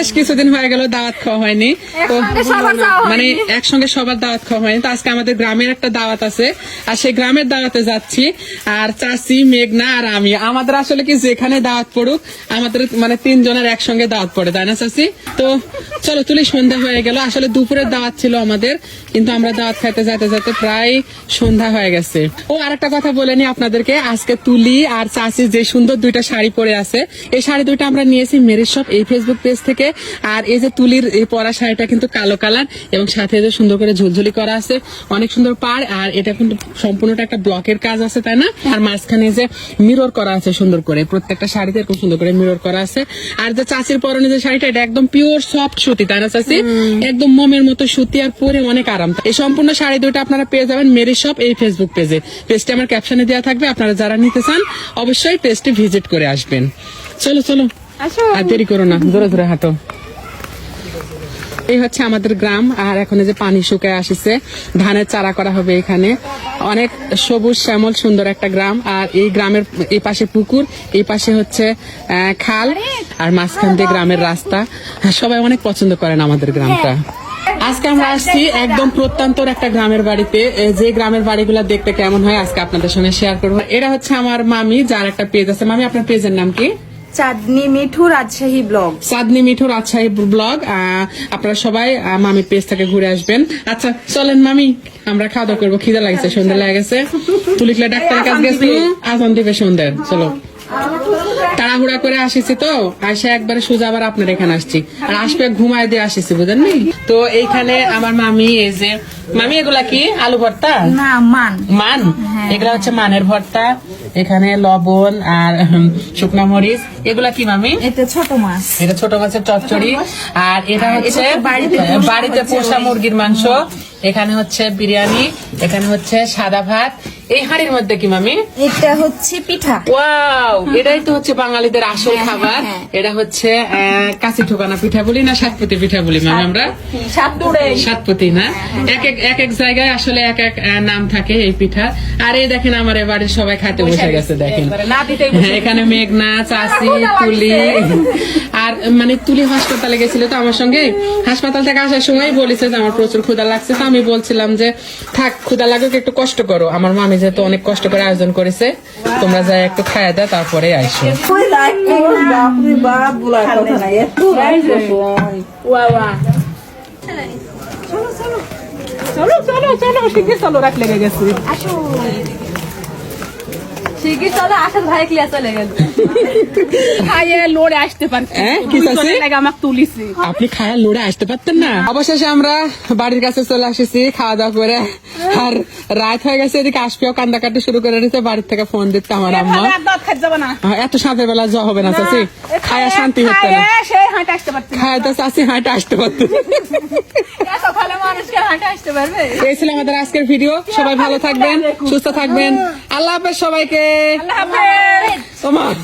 বেশ কিছুদিন হয়ে গেল দাওয়াত খাওয়া হয়নি, তো মানে একসঙ্গে সবার দাওয়াত খাওয়া হয়নি। তো আজকে আমাদের গ্রামের একটা দাওয়াত আছে, আর সেই গ্রামের দাওয়াতে যাচ্ছি। আর চাচি, মেঘনা আর আমি, আমাদের আসলে কি যেখানে দাওয়াত পড়ুক আমাদের মানে 3 জনের একসঙ্গে দাওয়াত পড়ে, তাই না চাচি? তো চলো তুলি, সন্ধ্যা হয়ে গেল। আসলে দুপুরের দাওয়াত ছিল আমাদের, কিন্তু আমরা দাওয়াত খাইতে যেতে যেতে প্রায় সন্ধ্যা হয়ে গেছে। ও আরেকটা কথা বলে নি আপনাদেরকে, আজকে তুলি আর চাচি যে সুন্দর 2টা শাড়ি পরে আছে, এই শাড়ি 2টা আমরা নিয়েছি মেরিজ শপ এই ফেসবুক পেজ থেকে। আর এই যে তুলির এই পরা শাড়িটা কিন্তু কালো কালার, এবং সাথে যে সুন্দর করে ঝুলঝুলি করা আছে, অনেক সুন্দর পাড়। আর এটা কিন্তু সম্পূর্ণটা একটা ব্লকের কাজ আছে, তাই না? আর মাঝখানে যে মিরর করা আছে সুন্দর করে, প্রত্যেকটা শাড়িতে এরকম সুন্দর করে মিরর করা আছে। আর যে চাচির পরনে যে শাড়িটা, এটা একদম পিওর সফট সুতি, তাই না চাচি? একদম মোমের মতো সুতি, আর পরে অনেক আরাম। এই সম্পূর্ণ শাড়ি 2টা আপনারা পেয়ে যাবেন মেরিজ শপ এই ফেসবুক পেজে। পেজটা আমার ক্যাপশনে দেওয়া থাকবে, আপনারা যারা নিতে চান অবশ্যই পেজটি ভিজিট করে আসবেন। চলো চলো, আর দেরি করো না, জোরে জোরে হাঁটো। এই হচ্ছে আমাদের গ্রাম। আর এখন যে পানি শুকায় আসছে, ধানের চারা করা হবে এখানে। অনেক সবুজ শ্যামল সুন্দর একটা গ্রাম। আর এই গ্রামের এই পাশে পুকুর, এই পাশে হচ্ছে খাল, আর মাঝখান দিয়ে গ্রামের রাস্তা। সবাই অনেক পছন্দ করেন আমাদের গ্রামটা। আজকে আমরা আসছি একদম প্রত্যন্তর একটা গ্রামের বাড়িতে। যে গ্রামের বাড়িগুলা দেখতে কেমন হয় আজকে আপনাদের সঙ্গে শেয়ার করবো। এটা হচ্ছে আমার মামি, যার একটা পেজ আছে। মামি, আপনার পেজের নাম কি? চাঁদনি মিঠু রাজশাহী ব্লগ। চাঁদনি মিঠু রাজশাহী ব্লগ। আপনারা সবাই মামি পেজ থেকে ঘুরে আসবেন। আচ্ছা চলেন মামি, আমরা খাওয়া দাওয়া করবো, খিদে লাগছে, সন্ধ্যা লেগে গেছে। তুলিকলা ডাক্তারের কাছে গেছি, আজান দিবে সন্ধ্যার। চলো, তাড়াহুড়া করে আসিছি তো, আসে একবারে সোজা আবার আপনার এখানে আসছি। আর আসবে ঘুমায় দিয়ে আসিছি, বুঝেননি? তো এইখানে আমার মামি, এই যে মামি, এগুলা কি আলু ভর্তা? না, মান মান। এগুলা হচ্ছে মানের ভর্তা। এখানে লবণ আর শুকনা মরিচ। এগুলা কি মামি? এটা ছোট মাছ। এটা ছোট মাছের চচ্চড়ি। আর এটা হচ্ছে বাড়িতে পোষা মুরগির মাংস। এখানে হচ্ছে বিরিয়ানি। এখানে হচ্ছে সাদা ভাত। এই হাঁড়ির মধ্যে কি মামি? এটা হচ্ছে পিঠা। ওয়াও, এটাই তো হচ্ছে বাঙালিদের আসল খাবার। এটা হচ্ছে কাঁচি ঠোকানা পিঠা বলি না সাতপতি পিঠা বলি মামি আমরা? সাতপতি না, এক এক জায়গায় আসলে এক এক নাম থাকে এই পিঠা। আর এই দেখেন আমার বাড়ির সবাই খাতে বসে গেছে, দেখেন। এখানে মেঘনা, চাচি, তুলি। আর মানে তুলি হাসপাতালে গেছিল তো আমার সঙ্গে। হাসপাতাল থেকে আসার সময় বলেছে যে আমার প্রচুর ক্ষুধা লাগছে। তো আমি বলছিলাম যে থাক, ক্ষুধা লাগুক, একটু কষ্ট করো। আমার মামি যেহেতু অনেক কষ্ট করে আয়োজন করেছে, তোমরা যাই একটু খাইয়া দাও, তারপরে আইসো। চলো চলো চলো, শিখে চলো, রাত লেগে গেছে। আপনি খায়া লড়ে আসতে পারতেন না? অবশেষে আমরা বাড়ির কাছে চলে আসেছি খাওয়া দাওয়া করে। আর রাত হয়ে গেছে, এদিকে আসবেও কান্দাকাটি শুরু করে দিতে। বাড়ির থেকে ফোন দিচ্ছে আমার আম্মা, এত সাঁতের বেলা যাওয়া হবে না চাচি, খায়া শান্তি হতো না। খায়া তো চাচি হাঁটে আসতে পারতো। এই ছিল আমাদের আজকের ভিডিও। সবাই ভালো থাকবেন, সুস্থ থাকবেন। আল্লাহ হাফেজ সবাইকে। তোমার